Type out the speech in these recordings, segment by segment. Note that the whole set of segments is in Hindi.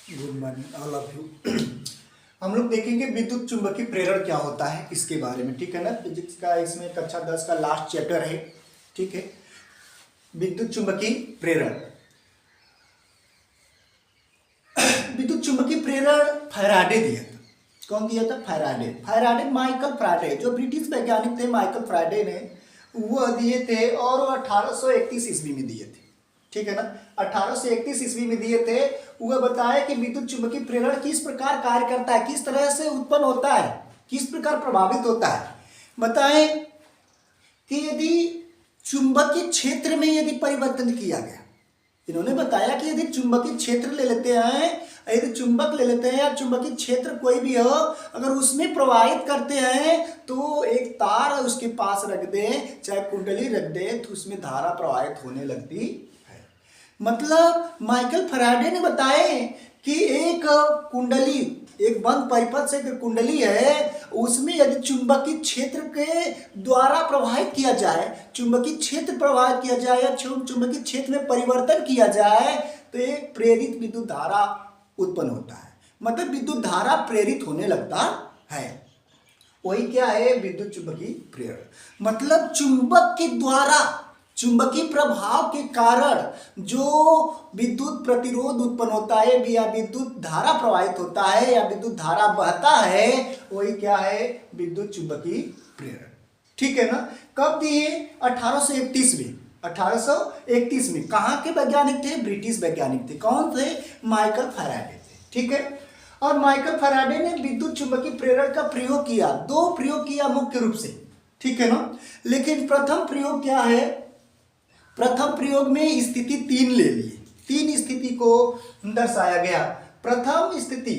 Good morning all of you. हम लोग देखेंगे विद्युत चुंबकीय प्रेरण क्या होता है इसके बारे में, ठीक है ना। फिजिक्स का इसमें कक्षा 10 का लास्ट चैप्टर है, ठीक है। विद्युत चुंबकीय प्रेरण। विद्युत चुंबकीय प्रेरण फैराडे दिया था। कौन दिया था? फैराडे। फैराडे माइकल फैराडे, जो ब्रिटिश वैज्ञानिक थे माइकल फैराडे ने, वह दिए थे और वो 1831 ईस्वी में दिए थे, ठीक है ना। 1831 ईस्वी में दिए थे। वह बताया कि विद्युत चुंबकीय प्रेरण किस प्रकार कार्य करता है, किस तरह से उत्पन्न होता है, किस प्रकार प्रभावित होता है। बताएं कि यदि चुंबकीय क्षेत्र में यदि परिवर्तन किया गया, इन्होंने बताया कि यदि चुंबकीय क्षेत्र ले लेते हैं, यदि चुंबक ले लेते हैं या चुंबकीय क्षेत्र कोई भी हो, अगर उसमें प्रवाहित करते हैं तो एक तार उसके पास रख दें, चाहे कुंडली रख दें, तो उसमें धारा प्रवाहित होने लगती है। मतलब माइकल फैराडे ने बताए कि एक कुंडली, एक बंद परिपथ से एक कुंडली है, उसमें यदि चुंबकीय क्षेत्र के द्वारा प्रवाहित किया जाए, चुंबकीय क्षेत्र प्रवाहित किया जाए या चुंबकीय क्षेत्र में परिवर्तन किया जाए तो एक प्रेरित विद्युत धारा उत्पन्न होता है। मतलब विद्युत धारा प्रेरित होने लगता है। वही क्या है? विद्युत चुंबकीय प्रेरण। मतलब चुंबक के द्वारा, चुंबकीय प्रभाव के कारण जो विद्युत प्रतिरोध उत्पन्न होता है या विद्युत धारा प्रवाहित होता है या विद्युत धारा बहता है, वही क्या है? विद्युत चुंबकीय प्रेरण, ठीक है ना। कब दिए? 1831 में। 1831 में। कहाँ के वैज्ञानिक थे? ब्रिटिश वैज्ञानिक थे। कौन थे? माइकल फैराडे थे, ठीक है। और माइकल फैराडे ने विद्युत चुंबकीय प्रेरण का प्रयोग किया, दो प्रयोग किया मुख्य रूप से, ठीक है ना। लेकिन प्रथम प्रयोग क्या है? प्रथम प्रयोग में स्थिति 3 ले लिए, 3 स्थिति को दर्शाया गया। प्रथम स्थिति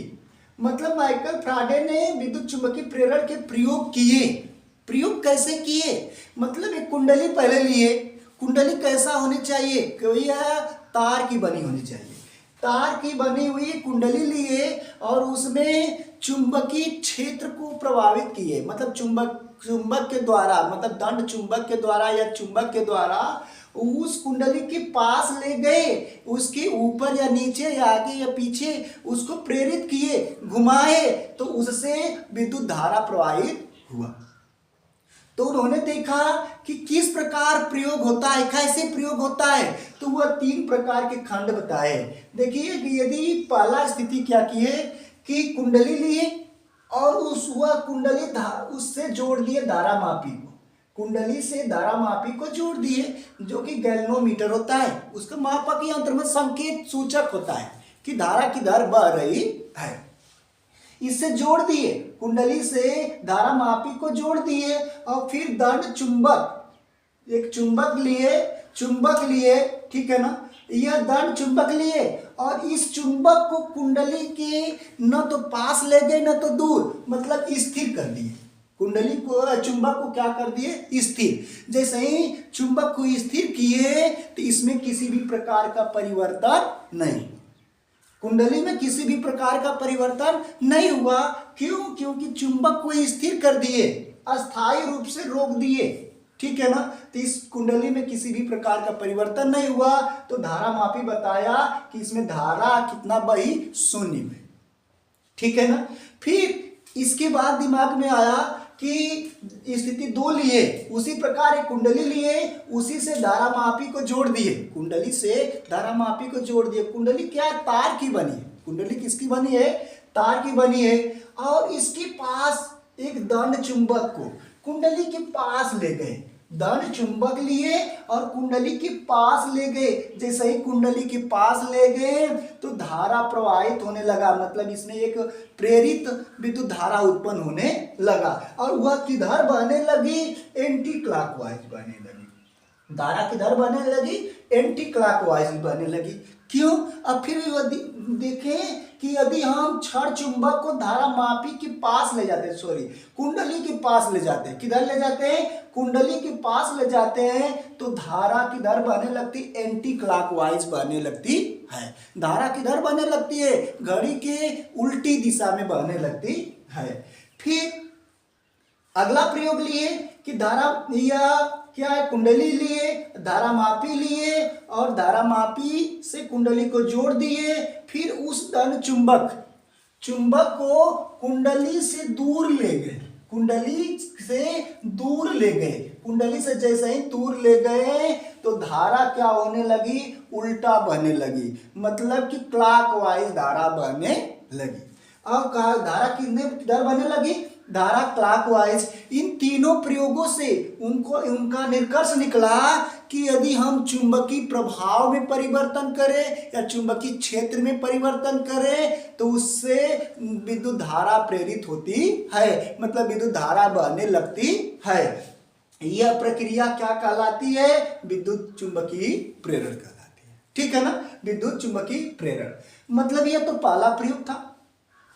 मतलब माइकल फैराडे ने विद्युत चुंबकीय प्रेरण के प्रयोग किए। प्रयोग कैसे किए? मतलब एक कुंडली पहले लिए। कुंडली कैसा होनी चाहिए? कोई तार की बनी होनी चाहिए। तार की बनी हुई कुंडली लिए और उसमें चुंबकीय क्षेत्र को प्रभावित किए। मतलब चुंबक के द्वारा, मतलब दंड चुंबक के द्वारा या चुंबक के द्वारा उस कुंडली के पास ले गए, उसके ऊपर या नीचे या आगे या पीछे उसको प्रेरित किए, घुमाए, तो उससे विद्युत धारा प्रवाहित हुआ। तो उन्होंने देखा कि किस प्रकार प्रयोग होता है, कैसे प्रयोग होता है। तो वह 3 प्रकार के खंड बताए। देखिए कि यदि पहला स्थिति क्या की है कि कुंडली लिए और वह कुंडली उससे जोड़ दिए धारा मापी को, कुंडली से धारा मापी को जोड़ दिए, जो कि गैल्वेनोमीटर होता है। उसका मापक यंत्र में संकेत सूचक होता है कि धारा किधर बह रही है। इससे जोड़ दिए, कुंडली से धारा मापी को जोड़ दिए और फिर दंड चुंबक, एक चुंबक लिए, ठीक है ना। यह दंड चुंबक लिए और इस चुंबक को कुंडली के न तो पास ले गए न तो दूर, मतलब स्थिर कर दिए। कुंडली को, चुंबक को क्या कर दिए? स्थिर। जैसे ही चुंबक को स्थिर किए तो इसमें किसी भी प्रकार का परिवर्तन नहीं, कुंडली में किसी भी प्रकार का परिवर्तन नहीं हुआ। क्यों? क्योंकि चुंबक को स्थिर कर दिए, अस्थायी रूप से रोक दिए, ठीक है ना। तो इस कुंडली में किसी भी प्रकार का परिवर्तन नहीं हुआ। तो धारा मापी बताया कि इसमें धारा कितना बही? 0 में, ठीक है ना। फिर इसके बाद दिमाग में आया कि स्थिति 2 लिए, उसी प्रकार एक कुंडली लिए, उसी से धारा मापी को जोड़ दिए, कुंडली से धारा मापी को जोड़ दिए। कुंडली क्या? तार की बनी है। कुंडली किसकी बनी है? तार की बनी है। और इसके पास एक दंड चुंबक को कुंडली के पास ले गए, दंड चुंबक लिए और कुंडली के पास ले गए। जैसे ही कुंडली के पास ले गए तो धारा प्रवाहित होने लगा, मतलब इसमें एक प्रेरित विद्युत धारा उत्पन्न होने लगा। और वह किधर बहने लगी? एंटी क्लॉकवाइज बहने लगी। धारा किधर बहने लगी? एंटी क्लॉकवाइज बहने लगी। क्यों? अब फिर देखें कि यदि हम क्षण चुंबक को धारा मापी के पास ले जाते हैं, कुंडली के पास ले जाते हैं, किधर ले जाते हैं? कुंडली के पास ले जाते हैं, तो धारा किधर बहने लगती? एंटी क्लॉकवाइज बहने लगती है। धारा किधर बहने लगती है? घड़ी के उल्टी दिशा में बहने लगती है। फिर अगला प्रयोग लिए कि धारा या क्या है, कुंडली लिए, धारामापी लिए और धारामापी से कुंडली को जोड़ दिए, फिर उस धन चुंबक को कुंडली से दूर ले गए, कुंडली से दूर ले गए, कुंडली से जैसे ही दूर ले गए तो धारा क्या होने लगी, उल्टा बहने लगी, मतलब कि क्लॉकवाइज धारा बहने लगी। अब धारा किधर बहने लगी, धारा क्लॉकवाइज। इन तीनों प्रयोगों से उनका निष्कर्ष निकला कि यदि हम चुंबकीय प्रभाव में परिवर्तन करें या चुंबकीय क्षेत्र में परिवर्तन करें तो उससे विद्युत धारा प्रेरित होती है, मतलब विद्युत धारा बहने लगती है। यह प्रक्रिया क्या कहलाती है, विद्युत चुंबकीय प्रेरण कहलाती है। ठीक है ना, विद्युत चुंबकीय प्रेरण। मतलब यह तो पहला प्रयोग था।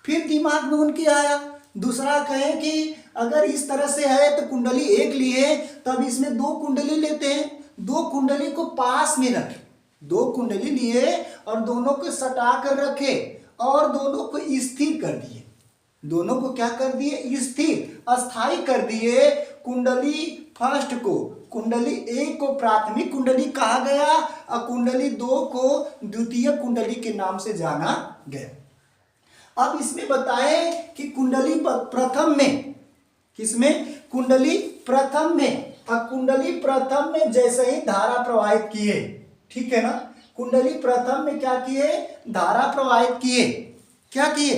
फिर दिमाग में उनके आया दूसरा, कहें कि अगर इस तरह से है तो कुंडली एक लिए, तब इसमें दो कुंडली लेते हैं, दो कुंडली को पास में रखें, दो कुंडली लिए और दोनों को सटा कर रखे और दोनों को स्थिर कर दिए, दोनों को क्या कर दिए, स्थिर अस्थाई कर दिए। कुंडली फर्स्ट को, कुंडली एक को प्राथमिक कुंडली कहा गया और कुंडली दो को द्वितीय कुंडली के नाम से जाना गया। अब इसमें बताएं कि कुंडली प्रथम में, किसमें, कुंडली प्रथम में, और कुंडली प्रथम में जैसे ही धारा प्रवाहित किए, ठीक है ना, कुंडली प्रथम में क्या किए, धारा प्रवाहित किए, क्या किए,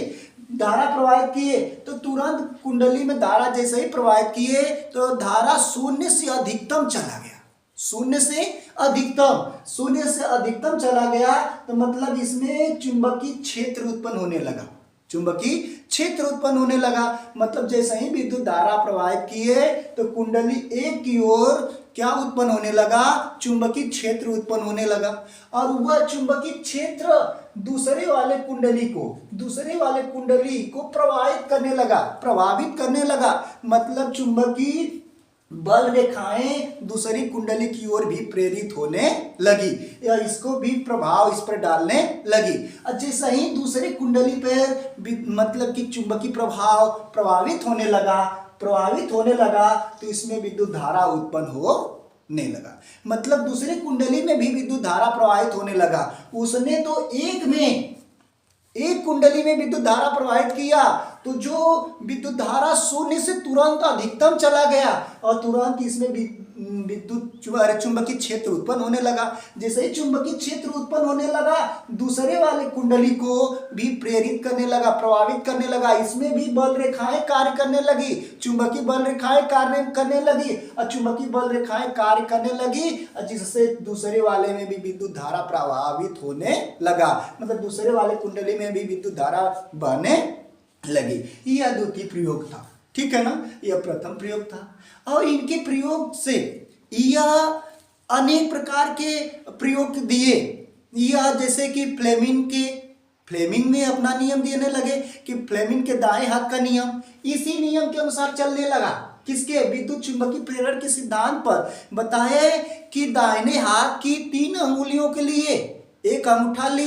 धारा प्रवाहित किए, तो तुरंत कुंडली में धारा जैसे ही प्रवाहित किए तो धारा शून्य से अधिकतम चला गया, शून्य से अधिकतम चला गया, तो मतलब इसमें चुंबकीय क्षेत्र उत्पन्न होने लगा, चुंबकीय क्षेत्र उत्पन्न होने लगा। मतलब जैसे ही विद्युत धारा प्रवाहित किए तो कुंडली एक की ओर क्या उत्पन्न होने लगा, चुंबकीय क्षेत्र उत्पन्न होने लगा, और वह चुंबकीय क्षेत्र दूसरे वाले कुंडली को प्रभावित करने लगा। मतलब चुंबकीय बल रेखाएं दूसरी कुंडली की ओर भी प्रेरित होने लगी या इसको भी प्रभाव इस पर डालने लगी। जैसे ही दूसरी कुंडली पर मतलब कि चुंबकीय प्रभाव प्रभावित होने लगा तो इसमें विद्युत धारा उत्पन्न होने लगा। मतलब दूसरी कुंडली में भी विद्युत धारा प्रवाहित होने लगा। उसने तो एक कुंडली में विद्युत धारा प्रवाहित किया तो जो विद्युत धारा शून्य से तुरंत अधिकतम चला गया और तुरंत इसमें विद्युत चुंबकीय क्षेत्र उत्पन्न होने लगा। जैसे ही चुंबकीय क्षेत्र उत्पन्न होने लगा दूसरे वाले कुंडली को भी प्रेरित करने लगा, प्रभावित करने लगा। इसमें भी बल रेखाएं कार्य करने लगी, चुंबकीय बल रेखाएं कार्य करने लगी और चुंबकीय बल रेखाएं कार्य करने लगी, जिससे दूसरे वाले में भी विद्युत धारा प्रभावित होने लगा। मतलब दूसरे वाले कुंडली में भी विद्युत धारा बहने लगी। यह द्वितीय प्रयोग था, ठीक है ना, यह प्रथम प्रयोग था। और इनके प्रयोग से यह अनेक प्रकार के प्रयोग दिए। यह जैसे कि फ्लेमिंग में अपना नियम देने लगे कि फ्लेमिंग के दाएं हाथ का नियम, इसी नियम के अनुसार चलने लगा। किसके, विद्युत चुंबकीय प्रेरण के सिद्धांत पर बताए कि दाहिने हाथ की 3 अंगुलियों के लिए एक अंगूठा